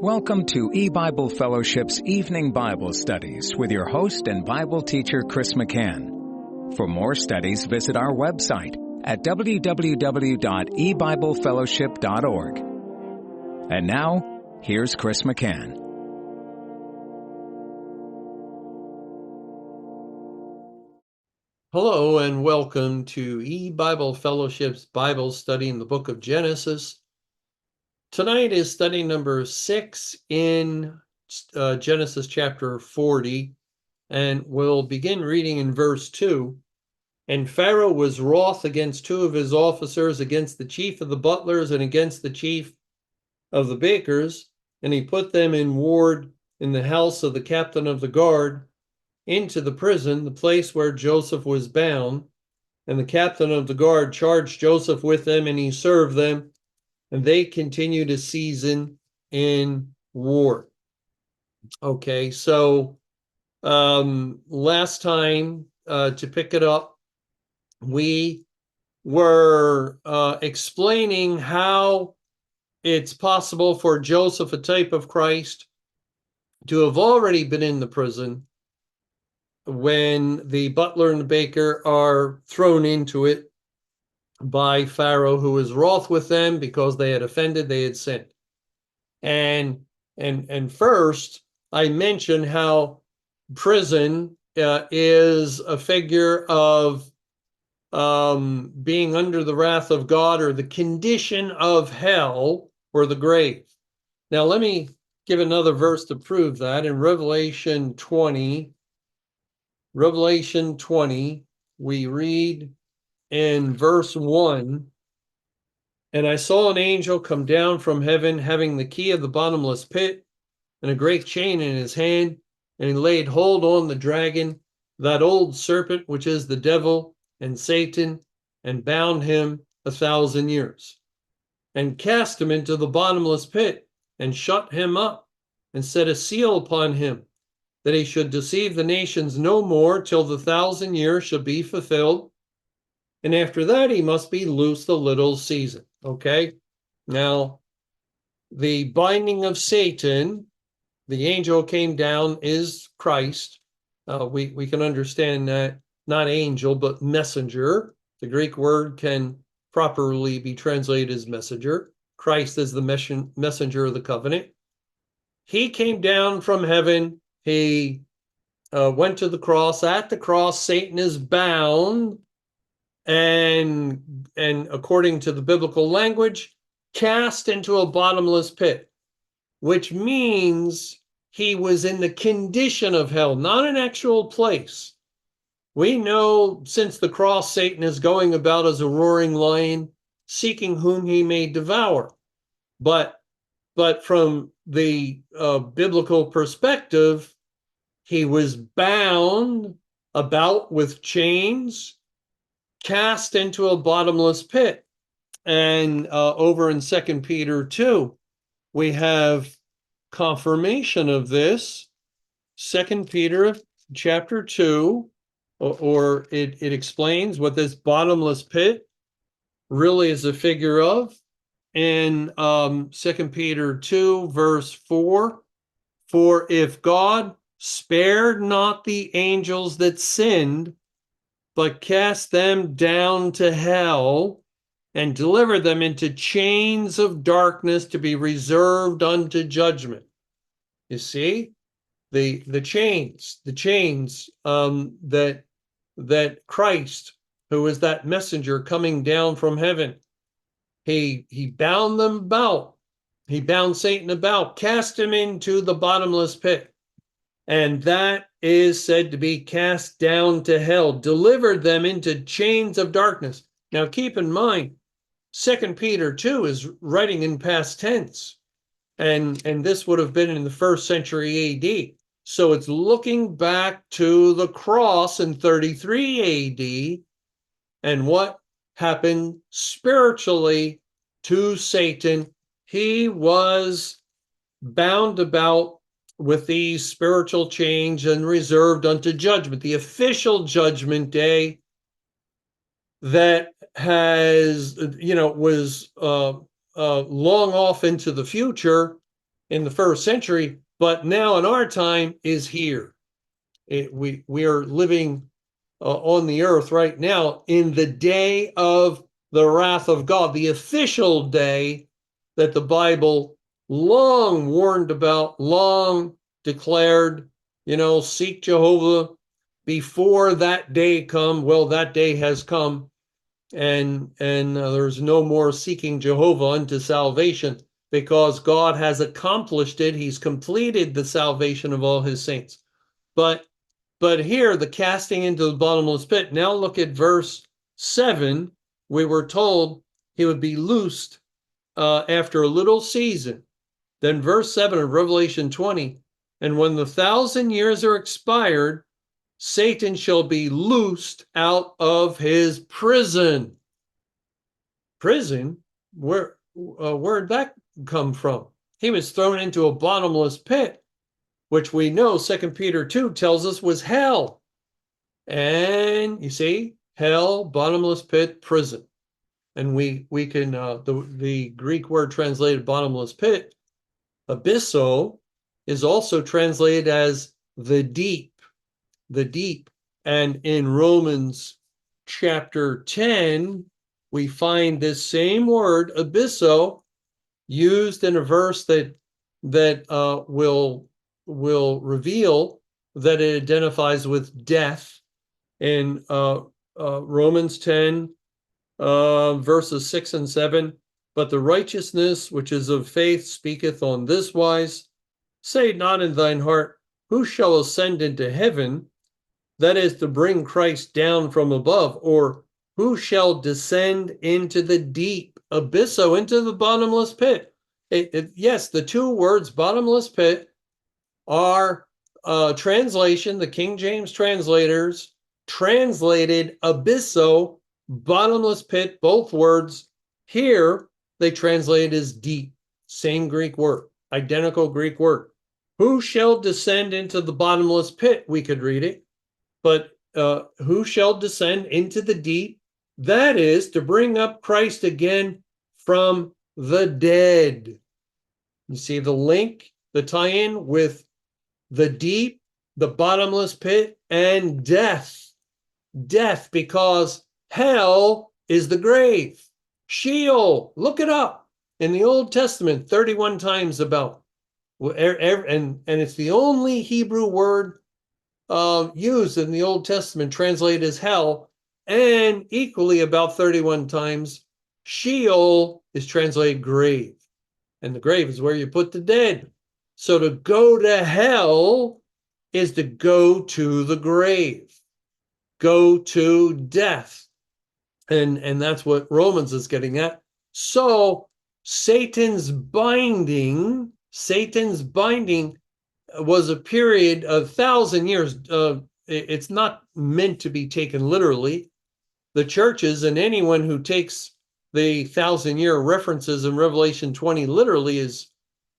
Welcome to E-Bible Fellowship's Evening Bible Studies with your host and Bible teacher, Chris McCann. For more studies, visit our website at www.ebiblefellowship.org. And now, here's Chris McCann. Hello and welcome to E-Bible Fellowship's Bible study in the book of Genesis. Tonight is study number 6 in Genesis chapter 40, and we'll begin reading in verse 2. And Pharaoh was wroth against two of his officers, against the chief of the butlers and against the chief of the bakers, and he put them in ward in the house of the captain of the guard, into the prison, the place where Joseph was bound. And the captain of the guard charged Joseph with them, and he served them, and they continued a season in war. Okay, so last time, to pick it up, we were explaining how it's possible for Joseph, a type of Christ, to have already been in the prison when the butler and the baker are thrown into it by Pharaoh, who was wroth with them because they had offended, they had sinned. And first, I mentioned how prison is a figure of being under the wrath of God, or the condition of hell or the grave. Now, let me give another verse to prove that. In Revelation 20, we read in verse 1, and I saw an angel come down from heaven, having the key of the bottomless pit and a great chain in his hand, and he laid hold on the dragon, that old serpent, which is the devil and Satan, and bound him 1,000 years, and cast him into the bottomless pit, and shut him up, and set a seal upon him, that he should deceive the nations no more till the 1,000 years should be fulfilled. And after that, he must be loosed a little season. Okay. Now, the binding of Satan, the angel came down, is Christ. We can understand that, not angel, but messenger. The Greek word can properly be translated as messenger. Christ is the messenger of the covenant. He came down from heaven. He went to the cross. At the cross, Satan is bound, and according to the biblical language, cast into a bottomless pit, which means he was in the condition of hell, not an actual place. We know since the cross, Satan is going about as a roaring lion, seeking whom he may devour. But from the biblical perspective, he was bound about with chains, cast into a bottomless pit. And over in 2 Peter 2, we have confirmation of this. 2 Peter chapter 2, or it explains what this bottomless pit really is a figure of. In 2 Peter 2, verse 4, for if God spared not the angels that sinned, but cast them down to hell, and delivered them into chains of darkness to be reserved unto judgment. You see, the chains that Christ, who is that messenger coming down from heaven, he bound them about. He bound Satan about, cast him into the bottomless pit. And that is said to be cast down to hell, delivered them into chains of darkness. Now, keep in mind, 2 Peter 2 is writing in past tense, and this would have been in the 1st century AD. So it's looking back to the cross in 33 AD and what happened spiritually to Satan. He was bound about with these spiritual chains and reserved unto judgment, the official judgment day that was long off into the future, in the first century, but now in our time is here. We are living on the earth right now in the day of the wrath of God, the official day that the Bible long warned about, long declared, seek Jehovah before that day come. Well, that day has come, and there's no more seeking Jehovah unto salvation, because God has accomplished it. He's completed the salvation of all his saints. But here, the casting into the bottomless pit. Now look at verse 7. We were told he would be loosed after a little season. Then verse 7 of Revelation 20, and when the 1,000 years are expired, Satan shall be loosed out of his prison. Prison? Where'd that come from? He was thrown into a bottomless pit, which we know 2 Peter 2 tells us was hell. And you see, hell, bottomless pit, prison. And we can, the Greek word translated bottomless pit, abysso, is also translated as the deep, the deep. And in Romans chapter 10, we find this same word, abysso, used in a verse that will reveal that it identifies with death. In Romans 10, verses 6 and 7, but the righteousness which is of faith speaketh on this wise, say not in thine heart, who shall ascend into heaven? That is to bring Christ down from above, or who shall descend into the deep, abysso, into the bottomless pit? Yes, the two words bottomless pit are translation. The King James translators translated abysso, bottomless pit, both words. Here, they translate as deep. Same Greek word, identical Greek word. Who shall descend into the bottomless pit? We could read it. But who shall descend into the deep? That is to bring up Christ again from the dead. You see the link, the tie-in with the deep, the bottomless pit, and death. Death, because hell is the grave. Sheol, look it up. In the Old Testament, 31 times about. And it's the only Hebrew word used in the Old Testament, translated as hell, and equally about 31 times, Sheol is translated grave. And the grave is where you put the dead. So to go to hell is to go to the grave, go to death. And that's what Romans is getting at. So Satan's binding was a period of 1,000 years. It's not meant to be taken literally. The churches and anyone who takes the 1,000-year references in Revelation 20 literally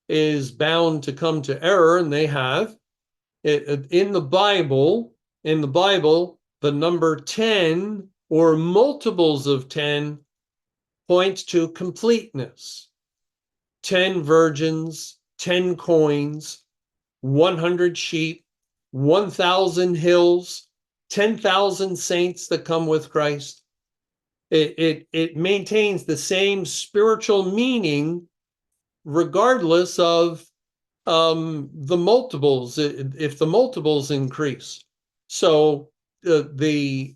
is bound to come to error, and they have. In the Bible, the number 10 or multiples of 10 points to completeness. 10 virgins, 10 coins, 100 sheep, 1,000 hills, 10,000 saints that come with Christ. It maintains the same spiritual meaning regardless of the multiples, if the multiples increase. So the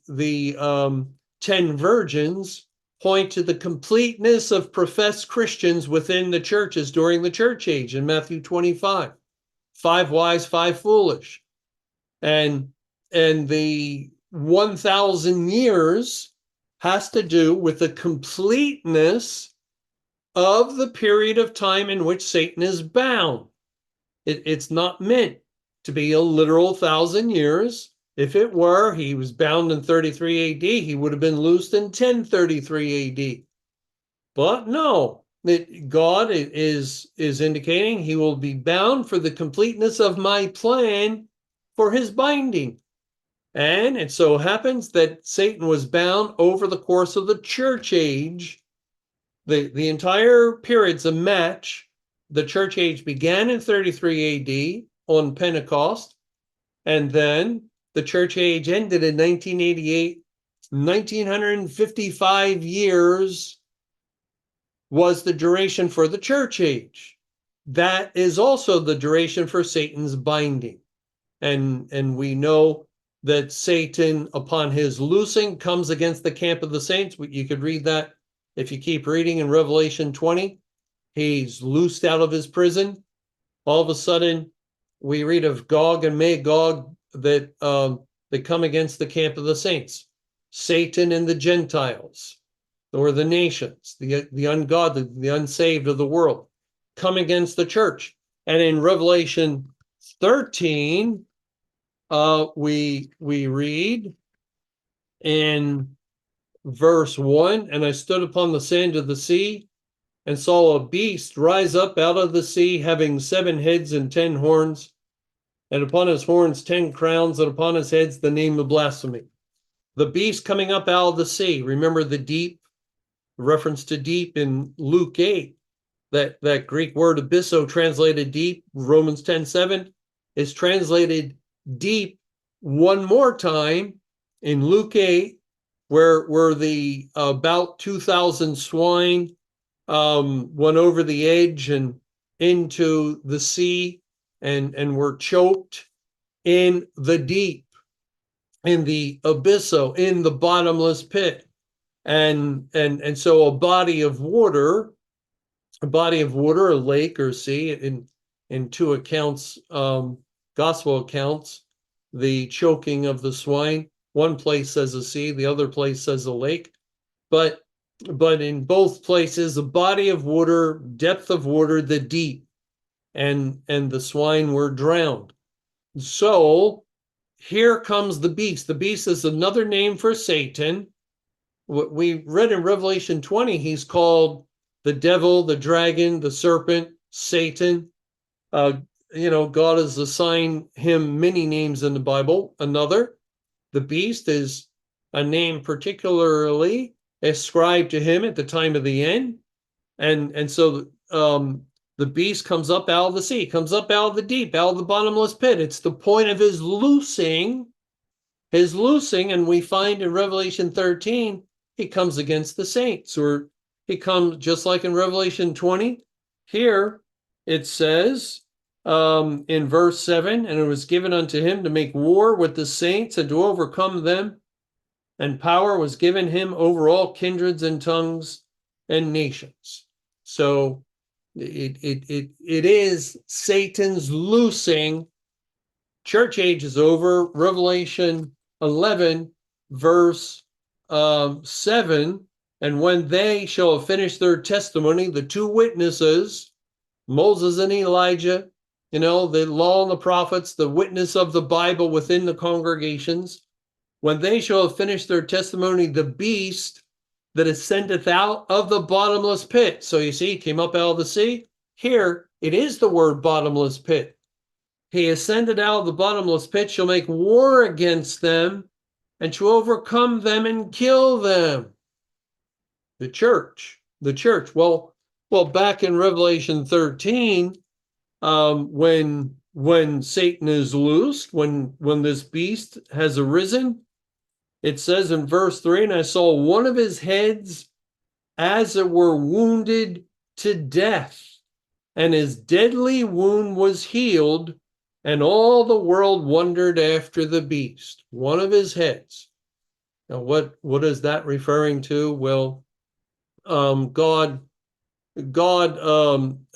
10 virgins point to the completeness of professed Christians within the churches during the church age in Matthew 25. 5 wise, 5 foolish. And the 1,000 years has to do with the completeness of the period of time in which Satan is bound. It's not meant to be a literal 1,000 years. If it were, he was bound in 33 AD. He would have been loosed in 1033 AD. But no, God is indicating he will be bound for the completeness of my plan for his binding. And it so happens that Satan was bound over the course of the church age. The entire period's a match the church age began in 33 AD on Pentecost, and then the church age ended in 1988. 1955 years was the duration for the church age. That is also the duration for Satan's binding. And we know that Satan, upon his loosing, comes against the camp of the saints. You could read that if you keep reading in Revelation 20. He's loosed out of his prison. All of a sudden, we read of Gog and Magog that come against the camp of the saints. Satan and the Gentiles, or the nations, the ungodly, the unsaved of the world, come against the church. And in Revelation 13, we read in verse 1, and I stood upon the sand of the sea and saw a beast rise up out of the sea, having 7 heads and 10 horns, and upon his horns 10 crowns, and upon his heads the name of blasphemy. The beast coming up out of the sea. Remember the deep, reference to deep in Luke 8, that Greek word abysso, translated deep, Romans 10:7, is translated deep one more time in Luke 8, where the about 2,000 swine went over the edge and into the sea and were choked in the deep, in the abysso, in the bottomless pit. And so a body of water, a lake or sea, in 2 accounts, gospel accounts, the choking of the swine. One place says a sea, the other place says a lake. But in both places, a body of water, depth of water, the deep, and the swine were drowned. So here comes the beast. The beast is another name for Satan. What we read in Revelation 20, he's called the devil, the dragon, the serpent, Satan. God has assigned him many names in the Bible. Another, the beast, is a name particularly ascribed to him at the time of the end. And so the beast comes up out of the sea, comes up out of the deep, out of the bottomless pit. It's the point of his loosing, and we find in Revelation 13, he comes against the saints, or he comes just like in Revelation 20. Here it says in verse 7, and it was given unto him to make war with the saints and to overcome them, and power was given him over all kindreds and tongues and nations. So it is Satan's loosing. Church age is over. Revelation 11, verse 7, and when they shall have finished their testimony, the 2 witnesses, Moses and Elijah, the law and the prophets, the witness of the Bible within the congregations, when they shall have finished their testimony, the beast that ascendeth out of the bottomless pit. So you see, he came up out of the sea. Here, it is the word bottomless pit. He ascended out of the bottomless pit, shall make war against them, and shall overcome them and kill them. The church. Well, back in Revelation 13, when Satan is loosed, when this beast has arisen, it says in verse 3, and I saw one of his heads as it were wounded to death, and his deadly wound was healed, and all the world wondered after the beast. One of his heads. Now, what is that referring to? Well, God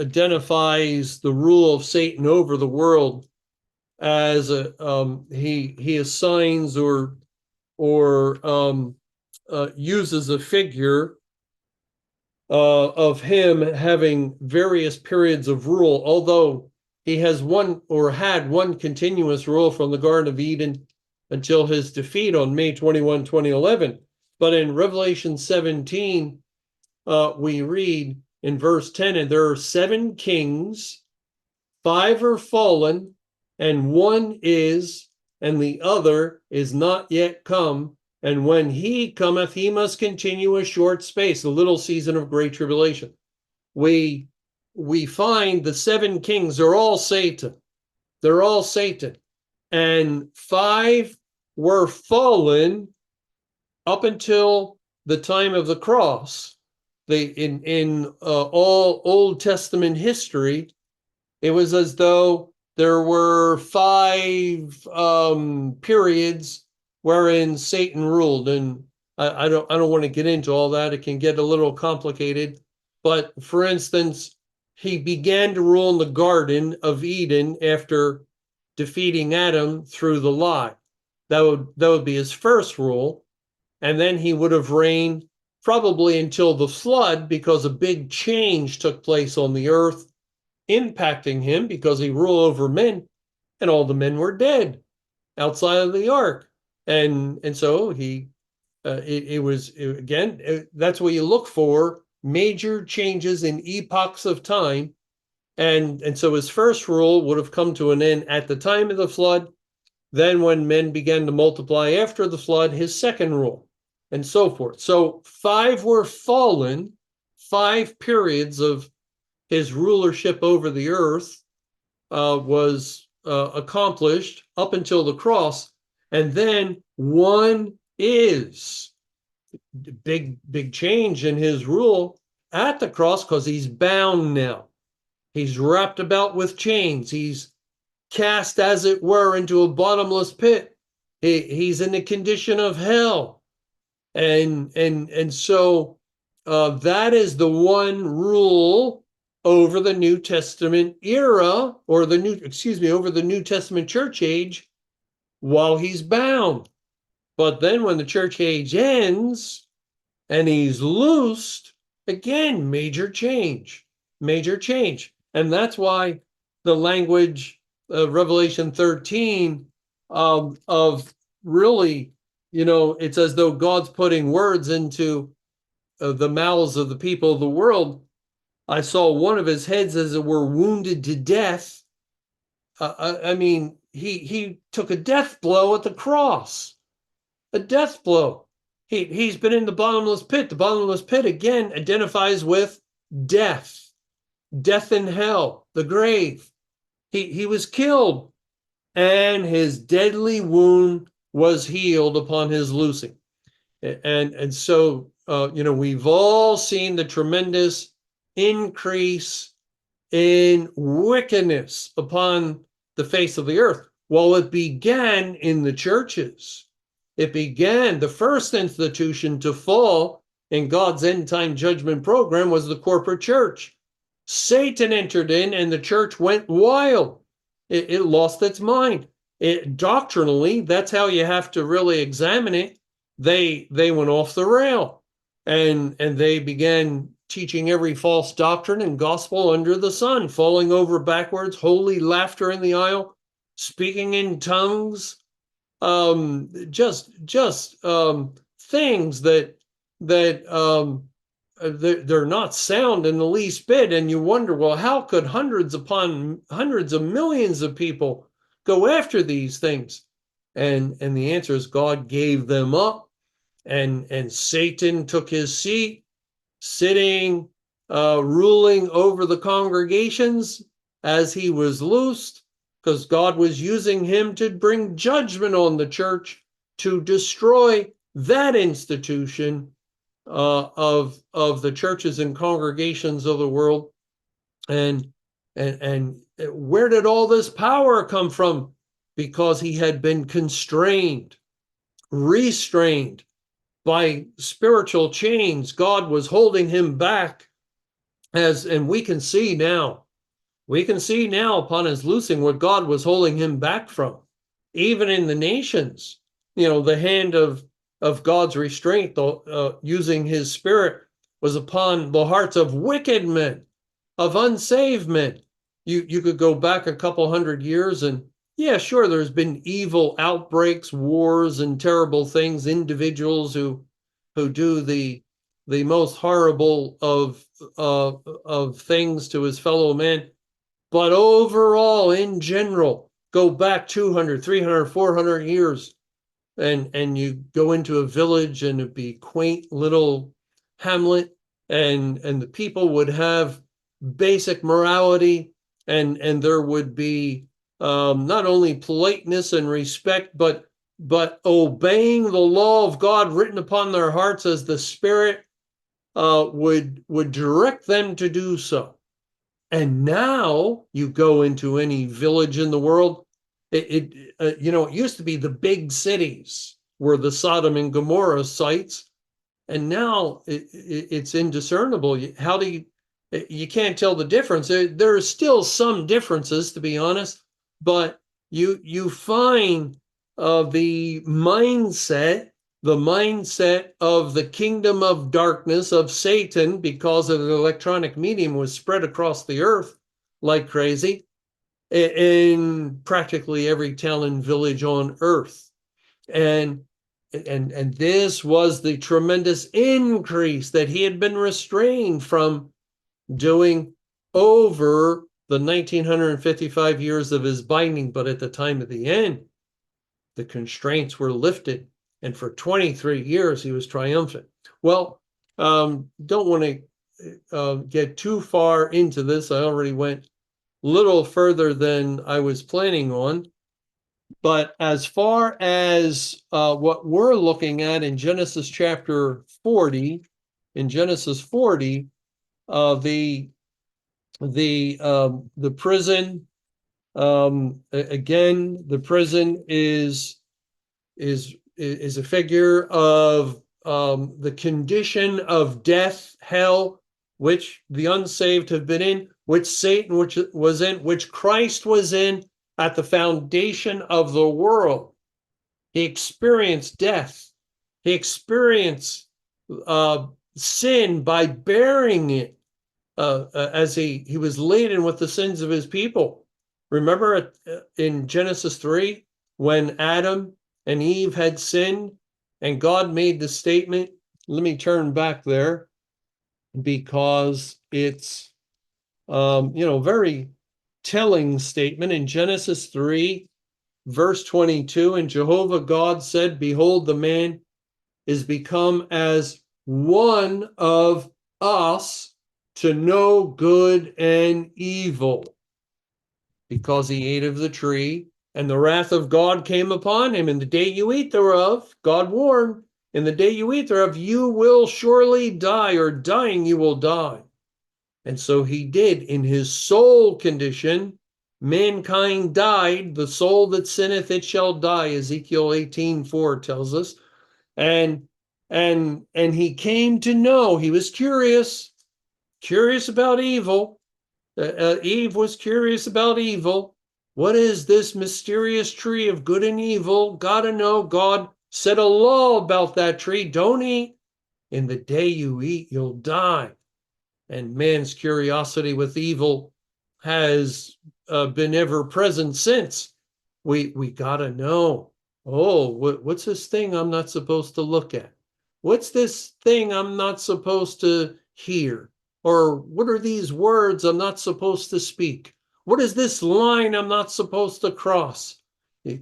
identifies the rule of Satan over the world as he assigns or uses a figure of him having various periods of rule, although he has had one continuous rule from the Garden of Eden until his defeat on May 21, 2011. But in Revelation 17, we read in verse 10, and there are 7 kings, 5 are fallen, and 1 is, and the other is not yet come. And when he cometh, he must continue a short space, a little season of great tribulation. We we find the 7 kings are all Satan. They're all Satan. And 5 were fallen up until the time of the cross. In all Old Testament history, it was as though there were 5 periods wherein Satan ruled, and I don't want to get into all that. It can get a little complicated. But for instance, he began to rule in the Garden of Eden after defeating Adam through the lie. That would be his first rule, and then he would have reigned probably until the flood, because a big change took place on the earth, impacting him because he ruled over men, and all the men were dead outside of the ark, and so he that's what you look for, major changes in epochs of time. And so his first rule would have come to an end at the time of the flood. Then when men began to multiply after the flood, his second rule, and so forth. So 5 were fallen, 5 periods of his rulership over the earth was accomplished up until the cross. And then 1 is big change in his rule at the cross, because he's bound now. He's wrapped about with chains. He's cast, as it were, into a bottomless pit. He's in the condition of hell. And so that is the 1 rule over the New Testament era, or over the New Testament church age, while he's bound. But then when the church age ends and he's loosed, again, major change. And that's why the language of Revelation 13 of really, it's as though God's putting words into the mouths of the people of the world. I saw one of his heads, as it were, wounded to death. I mean, he took a death blow at the cross, a death blow. He's been in the bottomless pit. The bottomless pit, again, identifies with death in hell, the grave. He was killed, and his deadly wound was healed upon his loosing. And so, we've all seen the tremendous increase in wickedness upon the face of the earth. Well, it began in the churches. It began, the first institution to fall in God's end time judgment program was the corporate church. Satan entered in, and the church went wild. It lost its mind. Doctrinally, that's how you have to really examine it. They went off the rail, and they began teaching every false doctrine and gospel under the sun, falling over backwards, holy laughter in the aisle, speaking in tongues, just things that they're not sound in the least bit. And you wonder, well, how could hundreds upon hundreds of millions of people go after these things? And the answer is God gave them up, and Satan took his seat, sitting, ruling over the congregations as he was loosed, because God was using him to bring judgment on the church, to destroy that institution of the churches and congregations of the world. And where did all this power come from? Because he had been constrained, restrained by spiritual chains. God was holding him back, and we can see now upon his loosing what God was holding him back from. Even in the nations, the hand of God's restraint, using his spirit, was upon the hearts of wicked men, of unsaved men. You could go back a couple hundred years, and yeah, sure, there's been evil outbreaks, wars, and terrible things, individuals who do the most horrible of things to his fellow men. But overall, in general, go back 200, 300, 400 years, and you go into a village, and it'd be quaint little hamlet, and the people would have basic morality, and there would be not only politeness and respect, but obeying the law of God written upon their hearts as the Spirit would direct them to do so. And now you go into any village in the world, it used to be the big cities were the Sodom and Gomorrah sites, and now it's indiscernible. How do you can't tell the difference. There are still some differences, to be honest, but you find the mindset of the kingdom of darkness of Satan, because of the electronic medium, was spread across the earth like crazy in practically every town and village on earth. And this was the tremendous increase that he had been restrained from doing over the 1955 years of his binding. But at the time of the end, the constraints were lifted, and for 23 years he was triumphant. Well, don't want to get too far into this. I already went a little further than I was planning on. But as far as what we're looking at in Genesis chapter 40, the prison, again, the prison is a figure of the condition of death, hell, which the unsaved have been in, which Satan was in, which Christ was in at the foundation of the world. He experienced death. He experienced sin by bearing it as he was laden with the sins of his people. Remember in Genesis 3, when Adam and Eve had sinned, and God made the statement. Let me turn back there, because it's very telling statement in Genesis 3, verse 22. And Jehovah God said, behold, the man is become as one of us, to know good and evil, because he ate of the tree, and the wrath of God came upon him. In the day you eat thereof, God warned, in the day you eat thereof, you will surely die, or dying you will die. And so he did. In his soul condition, mankind died. The soul that sinneth, it shall die, Ezekiel 18:4 tells us. And he came to know. He was curious about evil. Eve was curious about evil. What is this mysterious tree of good and evil? Gotta know. God set a law about that tree. Don't eat. In the day you eat, you'll die. And man's curiosity with evil has been ever present since. We gotta know. Oh, what's this thing I'm not supposed to look at? What's this thing I'm not supposed to hear? Or what are these words I'm not supposed to speak? What is this line I'm not supposed to cross?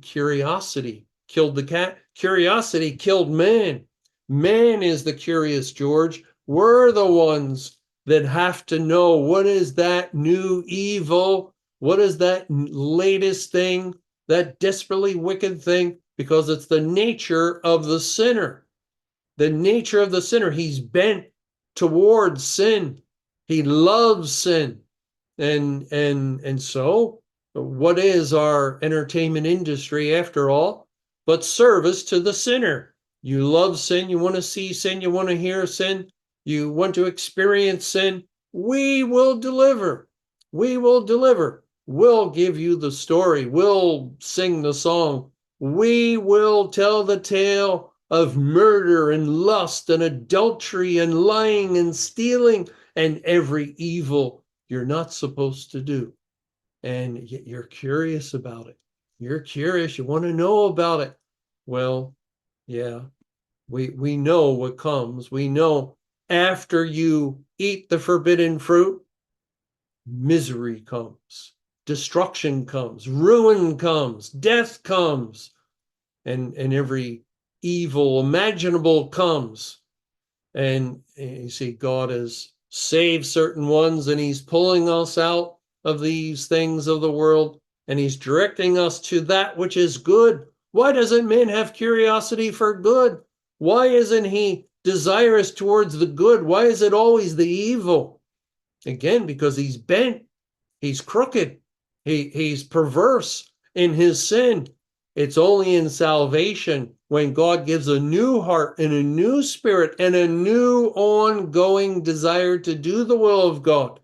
Curiosity killed the cat. Curiosity killed man. Man is the curious, George. We're the ones that have to know, what is that new evil? What is that latest thing, that desperately wicked thing? Because it's the nature of the sinner. The nature of the sinner. He's bent towards sin. He loves sin. And so what is our entertainment industry, after all, but service to the sinner? You love sin. You want to see sin. You want to hear sin. You want to experience sin. We will deliver. We will deliver. We'll give you the story. We'll sing the song. We will tell the tale of murder and lust and adultery and lying and stealing and every evil you're not supposed to do. And you're curious about it. You're curious. You want to know about it. Well, yeah, we know what comes. We know after you eat the forbidden fruit, misery comes, destruction comes, ruin comes, death comes, and every evil imaginable comes. And you see, God has save certain ones, and he's pulling us out of these things of the world, and he's directing us to that which is good. Why doesn't man have curiosity for good? Why isn't he desirous towards the good? Why is it always the evil? Again, because he's bent, he's crooked, he's perverse in his sin. It's only in salvation, when God gives a new heart and a new spirit and a new ongoing desire to do the will of God,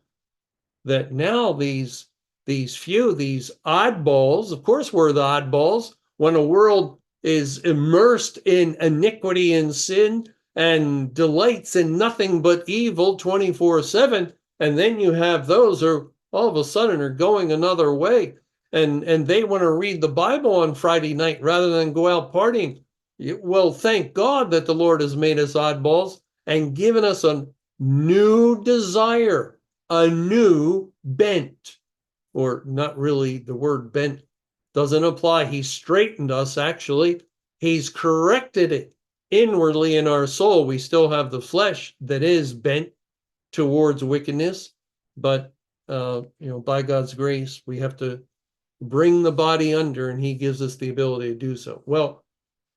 that now these oddballs, of course we're the oddballs, when a world is immersed in iniquity and sin and delights in nothing but evil 24/7, and then you have those who all of a sudden are going another way, and they want to read the Bible on Friday night rather than go out partying. Well, thank God that the Lord has made us oddballs and given us a new desire, a new bent. Or not really, the word bent doesn't apply. He straightened us, actually. He's corrected it inwardly in our soul. We still have the flesh that is bent towards wickedness, but by God's grace, we have to bring the body under, and he gives us the ability to do so. Well,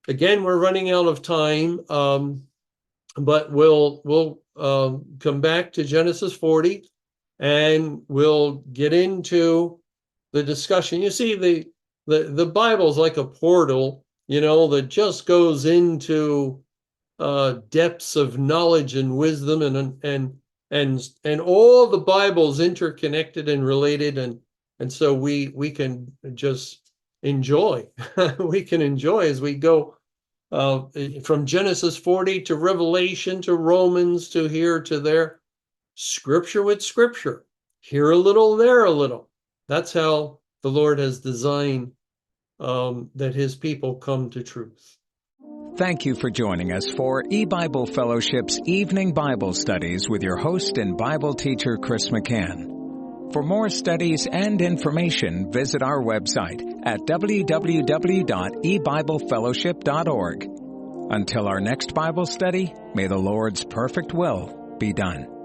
again, we're running out of time, but we'll come back to Genesis 40, and we'll get into the discussion. You see, the Bible's like a portal, that just goes into depths of knowledge and wisdom, and all the Bible's interconnected and related, and so we can just enjoy. We can enjoy as we go from Genesis 40 to Revelation to Romans to here to there, scripture with scripture, here a little, there a little. That's how the Lord has designed that his people come to truth. Thank you for joining us for E-Bible Fellowship's Evening Bible Studies with your host and Bible teacher, Chris McCann. For more studies and information, visit our website at www.ebiblefellowship.org. Until our next Bible study, may the Lord's perfect will be done.